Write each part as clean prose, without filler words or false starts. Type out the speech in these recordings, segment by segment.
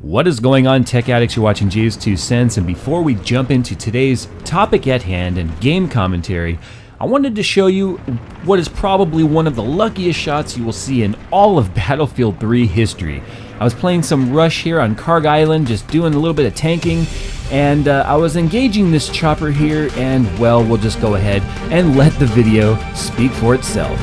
What is going on, tech addicts? You're watching JayzTwoCents, and before we jump into today's topic at hand and game commentary, I wanted to show you what is probably one of the luckiest shots you will see in all of Battlefield 3 history. I was playing some Rush here on Karg Island, just doing a little bit of tanking, and I was engaging this chopper here, and well, we'll just go ahead and let the video speak for itself.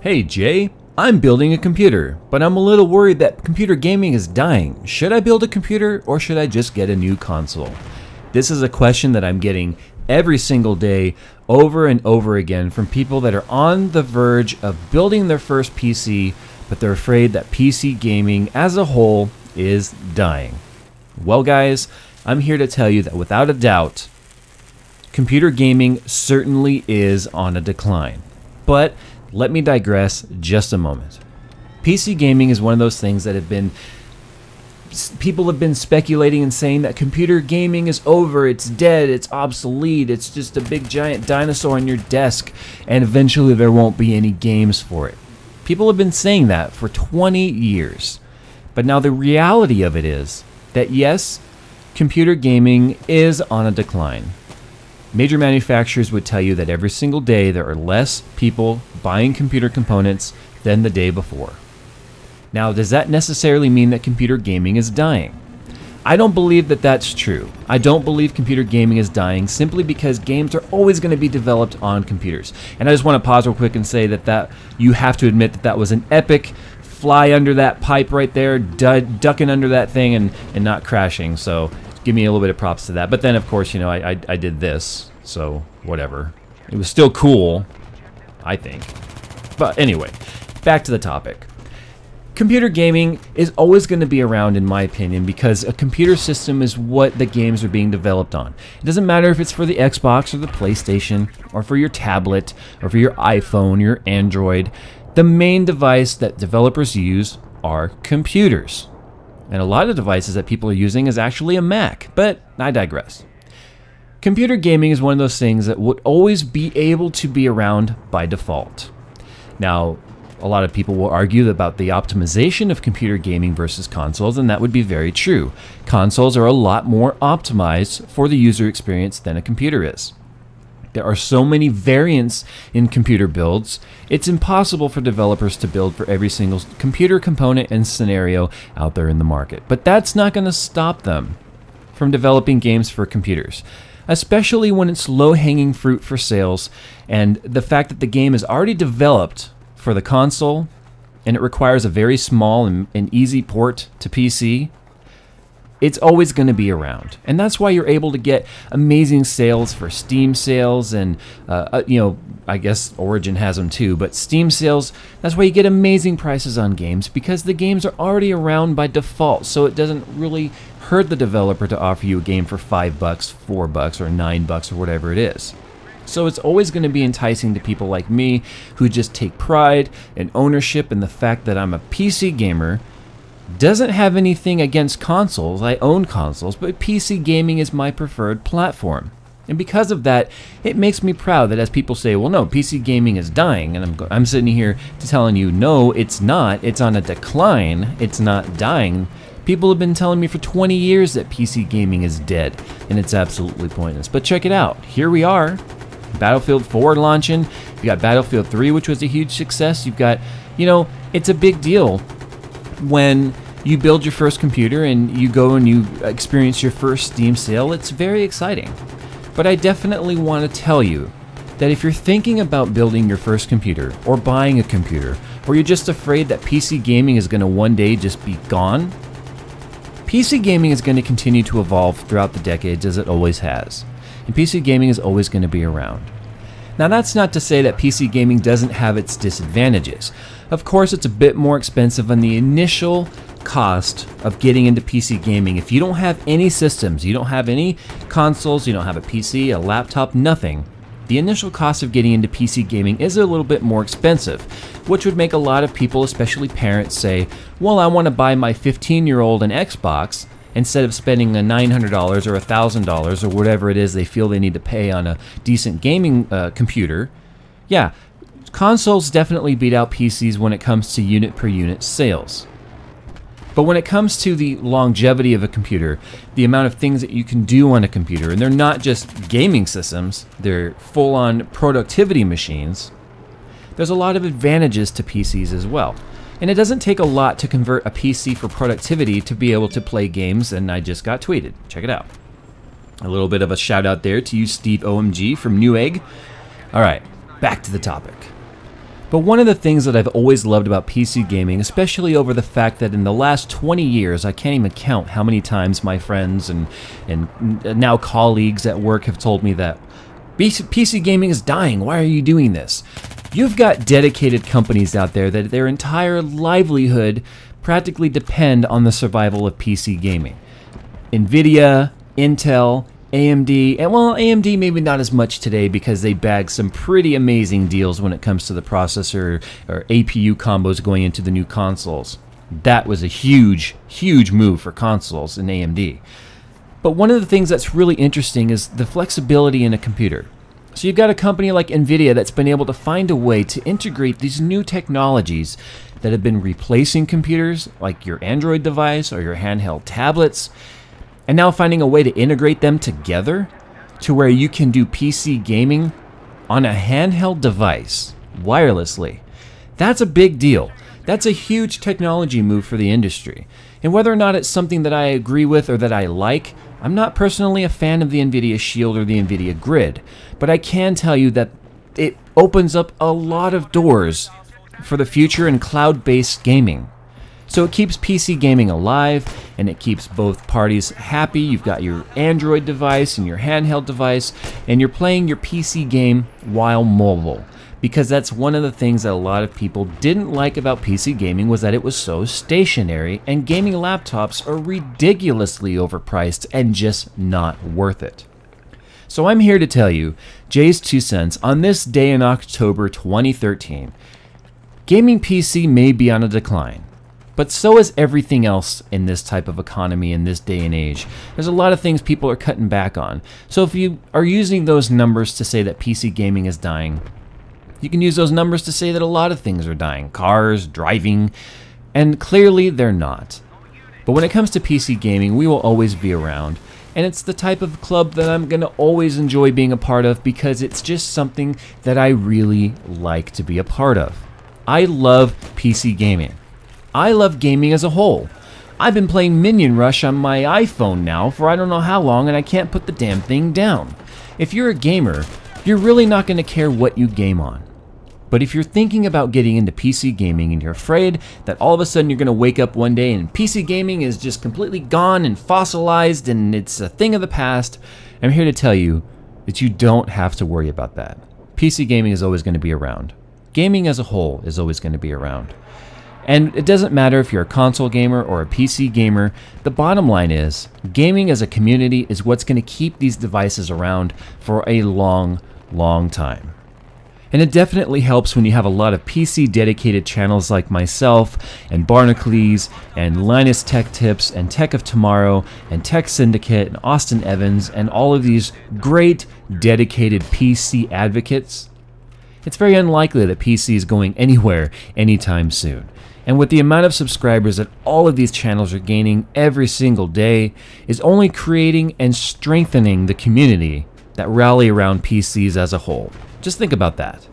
Hey Jay, I'm building a computer, but I'm a little worried that computer gaming is dying. Should I build a computer or should I just get a new console? This is a question that I'm getting every single day over and over again from people that are on the verge of building their first PC, but they're afraid that PC gaming as a whole is dying. Well guys, I'm here to tell you that without a doubt, computer gaming certainly is on a decline. But let me digress just a moment. PC gaming is one of those things that people have been speculating and saying that computer gaming is over, it's dead, it's obsolete, it's just a big giant dinosaur on your desk, and eventually there won't be any games for it. People have been saying that for 20 years. But now the reality of it is that yes, computer gaming is on a decline. Major manufacturers would tell you that every single day there are less people buying computer components than the day before. Now, does that necessarily mean that computer gaming is dying? I don't believe that that's true. I don't believe computer gaming is dying simply because games are always going to be developed on computers. And I just want to pause real quick and say that you have to admit that that was an epic fly under that pipe right there, ducking under that thing and not crashing. So give me a little bit of props to that. But then, of course, you know, I did this, so whatever. It was still cool, I think. But anyway, back to the topic. Computer gaming is always going to be around, in my opinion, because a computer system is what the games are being developed on. It doesn't matter if it's for the Xbox or the PlayStation, or for your tablet, or for your iPhone, your Android. The main device that developers use are computers. And a lot of devices that people are using is actually a Mac, but I digress. Computer gaming is one of those things that would always be able to be around by default. Now, a lot of people will argue about the optimization of computer gaming versus consoles, and that would be very true. Consoles are a lot more optimized for the user experience than a computer is. There are so many variants in computer builds, it's impossible for developers to build for every single computer component and scenario out there in the market. But that's not going to stop them from developing games for computers, especially when it's low-hanging fruit for sales, and the fact that the game is already developed for the console and it requires a very small and easy port to PC. It's always going to be around, and that's why you're able to get amazing sales for Steam sales, and you know, I guess Origin has them too, but Steam sales, that's why you get amazing prices on games, because the games are already around by default, so it doesn't really hurt the developer to offer you a game for $5, $4, or $9, or whatever it is. So it's always going to be enticing to people like me who just take pride and ownership in the fact that I'm a PC gamer. Doesn't have anything against consoles, I own consoles, but PC gaming is my preferred platform. And because of that, it makes me proud that as people say, well no, PC gaming is dying, and I'm sitting here telling you, no, it's not, it's on a decline, it's not dying. People have been telling me for 20 years that PC gaming is dead, and it's absolutely pointless. But check it out, here we are, Battlefield 4 launching, you got Battlefield 3, which was a huge success, you've got, you know, it's a big deal when you build your first computer and you go and you experience your first Steam sale. It's very exciting. But I definitely want to tell you that if you're thinking about building your first computer or buying a computer, or you're just afraid that PC gaming is going to one day just be gone, PC gaming is going to continue to evolve throughout the decades as it always has, and PC gaming is always going to be around. Now that's not to say that PC gaming doesn't have its disadvantages. Of course, it's a bit more expensive on the initial cost of getting into PC gaming. If you don't have any systems, you don't have any consoles, you don't have a PC, a laptop, nothing, the initial cost of getting into PC gaming is a little bit more expensive, which would make a lot of people, especially parents, say, well, I want to buy my 15-year-old an Xbox instead of spending a $900 or $1,000 or whatever it is they feel they need to pay on a decent gaming computer. Yeah, consoles definitely beat out PCs when it comes to unit per unit sales. But when it comes to the longevity of a computer, the amount of things that you can do on a computer, and they're not just gaming systems, they're full-on productivity machines, there's a lot of advantages to PCs as well. And it doesn't take a lot to convert a PC for productivity to be able to play games, and I just got tweeted. Check it out. A little bit of a shout out there to you, Steve OMG from Newegg. Alright, back to the topic. But one of the things that I've always loved about PC gaming, especially over the fact that in the last 20 years, I can't even count how many times my friends and now colleagues at work have told me that PC gaming is dying, why are you doing this? You've got dedicated companies out there that their entire livelihood practically depend on the survival of PC gaming. Nvidia, Intel, AMD, and well, AMD maybe not as much today because they bag some pretty amazing deals when it comes to the processor or APU combos going into the new consoles. That was a huge, huge move for consoles in AMD. But one of the things that's really interesting is the flexibility in a computer. So you've got a company like Nvidia that's been able to find a way to integrate these new technologies that have been replacing computers like your Android device or your handheld tablets, and now finding a way to integrate them together to where you can do PC gaming on a handheld device wirelessly. That's a big deal. That's a huge technology move for the industry. And whether or not it's something that I agree with or that I like, I'm not personally a fan of the Nvidia Shield or the Nvidia Grid, but I can tell you that it opens up a lot of doors for the future in cloud-based gaming. So it keeps PC gaming alive, and it keeps both parties happy. You've got your Android device and your handheld device, and you're playing your PC game while mobile. Because that's one of the things that a lot of people didn't like about PC gaming was that it was so stationary, and gaming laptops are ridiculously overpriced and just not worth it. So I'm here to tell you, JayzTwoCents, on this day in October 2013, gaming PC may be on a decline. But so is everything else in this type of economy in this day and age. There's a lot of things people are cutting back on. So if you are using those numbers to say that PC gaming is dying, you can use those numbers to say that a lot of things are dying. Cars, driving, and clearly they're not. But when it comes to PC gaming, we will always be around. And it's the type of club that I'm going to always enjoy being a part of because it's just something that I really like to be a part of. I love PC gaming. I love gaming as a whole. I've been playing Minion Rush on my iPhone now for I don't know how long, and I can't put the damn thing down. If you're a gamer, you're really not going to care what you game on. But if you're thinking about getting into PC gaming and you're afraid that all of a sudden you're going to wake up one day and PC gaming is just completely gone and fossilized and it's a thing of the past, I'm here to tell you that you don't have to worry about that. PC gaming is always going to be around. Gaming as a whole is always going to be around. And it doesn't matter if you're a console gamer or a PC gamer, the bottom line is, gaming as a community is what's going to keep these devices around for a long, long time. And it definitely helps when you have a lot of PC dedicated channels like myself, and Barnacles, and Linus Tech Tips, and Tech of Tomorrow, and Tech Syndicate, and Austin Evans, and all of these great dedicated PC advocates. It's very unlikely that PC is going anywhere anytime soon. And with the amount of subscribers that all of these channels are gaining every single day is only creating and strengthening the community that rally around PCs as a whole. Just think about that.